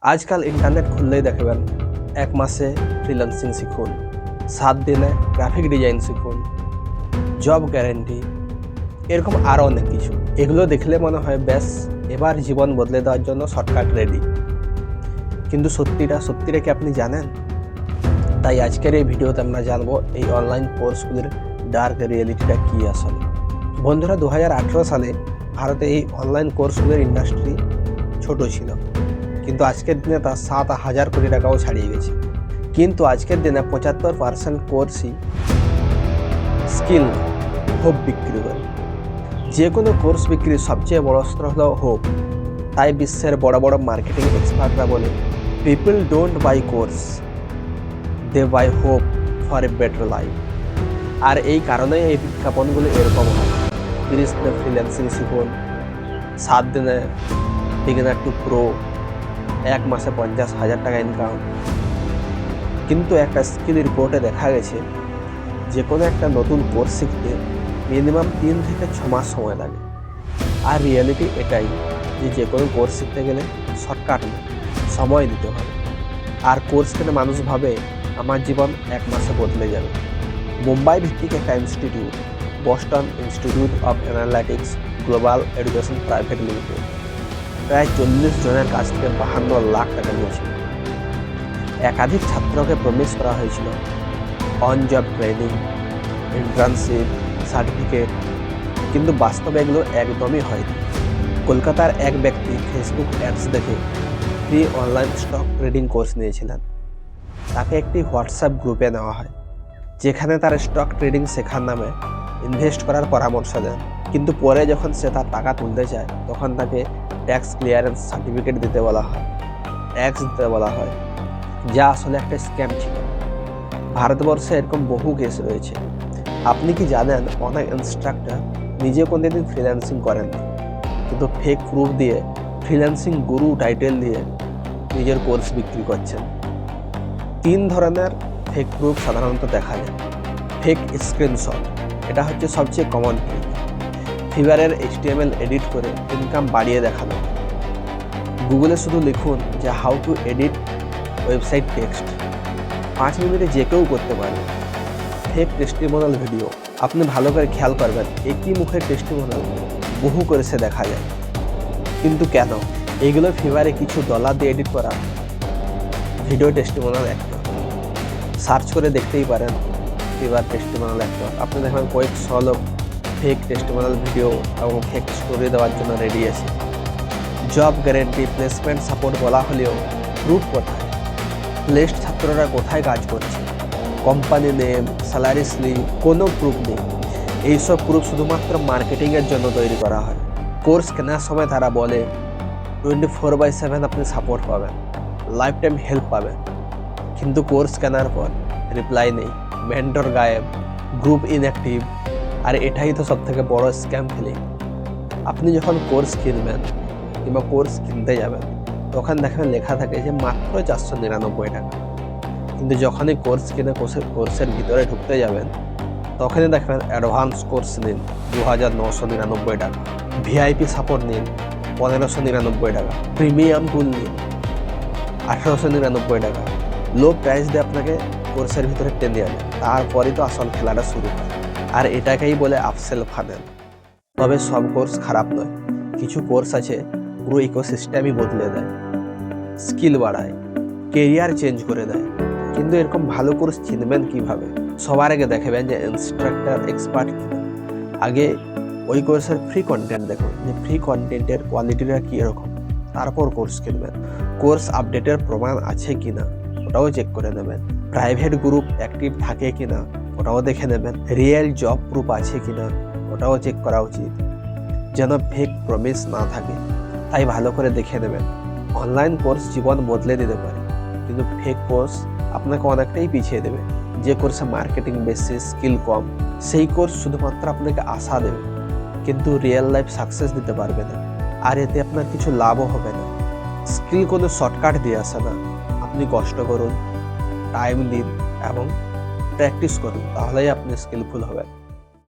আজকাল ইন্টারনেট খুললেই দেখবেন 1 মাসে ফ্রিল্যান্সিং শিখুন, 7 দিনে গ্রাফিক ডিজাইন শিখুন, জব গ্যারেন্টি, এরকম আরও অনেক কিছু। এগুলো দেখলে মনে হয় ব্যাস এবার জীবন বদলে দেওয়ার জন্য শর্টকাট রেডি। কিন্তু সত্যিটা কি আপনি জানেন? তাই আজকের এই ভিডিওতে আমরা জানবো এই অনলাইন কোর্সগুলির ডার্ক রিয়েলিটিটা কী আসলে। বন্ধুরা, 2018 সালে ভারতে এই অনলাইন কোর্সগুলির ইন্ডাস্ট্রি ছোট ছিল, কিন্তু আজকের দিনে তা 7,000 কোটি টাকাও ছাড়িয়ে গেছে। কিন্তু আজকের দিনে 75% কোর্সই স্কিল হোপ বিক্রি করে। যে কোনো কোর্স বিক্রির সবচেয়ে বড় অস্ত্র হলো হোপ। তাই বিশ্বের বড় বড় মার্কেটিং এক্সপার্টরা বলে, people don't buy course, they buy hope for a better life. আর এই কারণেই এই বিজ্ঞাপনগুলো এরকম হয়। 30 দিনে ফ্রিল্যান্সিং শিখুন, 7 দিনে বিগিনার টু প্রো, 1 মাসে 50,000 টাকা ইনকাম। কিন্তু একটা স্কিল রিপোর্টে দেখা গেছে যে কোনো একটা নতুন কোর্স শিখতে মিনিমাম 3 থেকে 6 মাস সময় লাগে। আর রিয়েলিটি এটাই যে কোনো কোর্স শিখতে গেলে শর্টকাট নেই, সময় দিতে হবে। আর কোর্স কিনে মানুষ ভাবে আমার জীবন 1 মাসে বদলে যাবে। মুম্বাই ভিত্তিক একটা institute, Boston institute of analytics global education private limited, প্রায় 40 জনের কাছ থেকে 52 লাখ টাকা নিয়েছিল। একাধিক ছাত্রকে প্রমিস করা হয়েছিল on job training, internship, certificate, কিন্তু বাস্তবে এগুলো একদমই হয়নি। কলকাতার এক ব্যক্তি ফেসবুক অ্যাডস দেখে free online stock trading course নিয়েছিলেন। তাকে একটি হোয়াটসঅ্যাপ গ্রুপে নেওয়া হয়, যেখানে তার স্টক ট্রেডিং শেখার নামে ইনভেস্ট করার পরামর্শ দেন। কিন্তু পরে যখন সে তার টাকা তুলতে চায়, তখন তাকে ট্যাক্স ক্লিয়ারেন্স সার্টিফিকেট দিতে বলা হয়, যা আসলে একটা স্ক্যাম ছিল। ভারতবর্ষে এরকম বহু কেস রয়েছে। আপনি কি জানেন, অনেক ইনস্ট্রাক্টর নিজে কোনোদিন ফ্রিল্যান্সিং করেননি, কিন্তু ফেক প্রুফ দিয়ে ফ্রিল্যান্সিং গুরু টাইটেল দিয়ে নিজের কোর্স বিক্রি করছেন। 3 ধরনের ফেক প্রুফ সাধারণত দেখা যায়। ফেক স্ক্রিনশট, এটা হচ্ছে সবচেয়ে কমন ট্রিক। ফিভারের HTML এডিট করে ইনকাম বাড়িয়ে দেখানো। গুগলে শুধু লিখুন যে how to edit website text, 5 মিনিটে যে কেউ করতে পারে। ফেক টেস্টিমোনাল ভিডিও, আপনি ভালো করে খেয়াল করবেন, একই মুখের টেস্টিমোনাল বহু করে সে দেখা যায়। কিন্তু কেন? এইগুলো ফিভারে কিছু ডলার দিয়ে এডিট করা ভিডিও টেস্টিমোনাল অ্যাক্টর। সার্চ করে দেখতেই পারেন ফিভার টেস্টিমোনাল অ্যাক্টর, আপনি দেখবেন কয়েকশো লোক ফেক টেস্টিমোনাল ভিডিও এবং ফেক স্টোরি দেওয়ার জন্য রেডি আছে। জব গ্যারেন্টি, প্লেসমেন্ট সাপোর্ট বলা হলেও প্রুফ কোথায়? প্লেসড ছাত্ররা কোথায় কাজ করছে? কোম্পানি নেম, স্যালারি স্লিপ, কোনো প্রুফ নেই। এইসব প্রুফ শুধুমাত্র মার্কেটিংয়ের জন্য তৈরি করা হয়। কোর্স কেনার সময় তারা বলে 24/7 আপনি সাপোর্ট পাবেন, লাইফ টাইম হেল্প পাবেন। কিন্তু কোর্স কেনার পর রিপ্লাই নেই, মেন্টর গায়েব, গ্রুপ ইনঅ্যাক্টিভ। আর এটাই তো সবথেকে বড় স্ক্যাম ফিলিং। আপনি যখন কোর্স কিনবেন কিংবা কোর্স কিনতে যাবেন, তখন দেখবেন লেখা থাকে যে মাত্র 499 টাকা। কিন্তু যখনই কোর্স কিনে কোর্সের ভিতরে ঢুকতে যাবেন, তখনই দেখবেন অ্যাডভান্স কোর্স নিন 2,999 টাকা, ভিআইপি সাপোর্ট নিন 1,599 টাকা, প্রিমিয়াম টুল নিন 1,899 টাকা। লো প্রাইস দিয়ে আপনাকে কোর্সের ভিতরে টেনে আনে, তারপরেই তো আসল খেলাটা শুরু হয়। আর এটাকেই বলে আপসেল ফানেল। তবে সব কোর্স খারাপ নয়, কিছু কোর্স আছে পুরো ইকোসিস্টেমই বদলে দেয়, স্কিল বাড়ায়, কেরিয়ার চেঞ্জ করে দেয়। কিন্তু এরকম ভালো কোর্স চিনবেন কীভাবে? সবার আগে দেখবেন যে ইনস্ট্রাক্টর এক্সপার্ট কিনা। আগে ওই কোর্সের ফ্রি কন্টেন্ট দেখুন যে ফ্রি কন্টেন্টের কোয়ালিটিটা কীরকম, তারপর কোর্স কিনবেন। কোর্স আপডেটের প্রমাণ আছে কিনা ওটাও চেক করে নেবেন। প্রাইভেট গ্রুপ অ্যাক্টিভ থাকে কিনা ওটাও দেখে নেবেন। রিয়েল জব প্রুফ আছে কিনা ওটাও চেক করা উচিত, যেন ফেক প্রমিস না থাকে। তাই ভালো করে দেখে নেবেন। অনলাইন কোর্স জীবন বদলে দিতে পারে, কিন্তু ফেক কোর্স আপনাকে অনেকটাই পিছিয়ে দেবে। যে কোর্সে মার্কেটিং বেশি, স্কিল কম, সেই কোর্স শুধুমাত্র আপনাকে আশা দেবে, কিন্তু রিয়েল লাইফ সাকসেস দিতে পারবে না। আর এতে আপনার কিছু লাভও হবে না। স্কিল কোনো শর্টকাট দিয়ে আসে না। আপনি কষ্ট করুন, টাইম দিন এবং প্র্যাকটিস করুন, তাহলেই আপনি স্কিলফুল হবেন।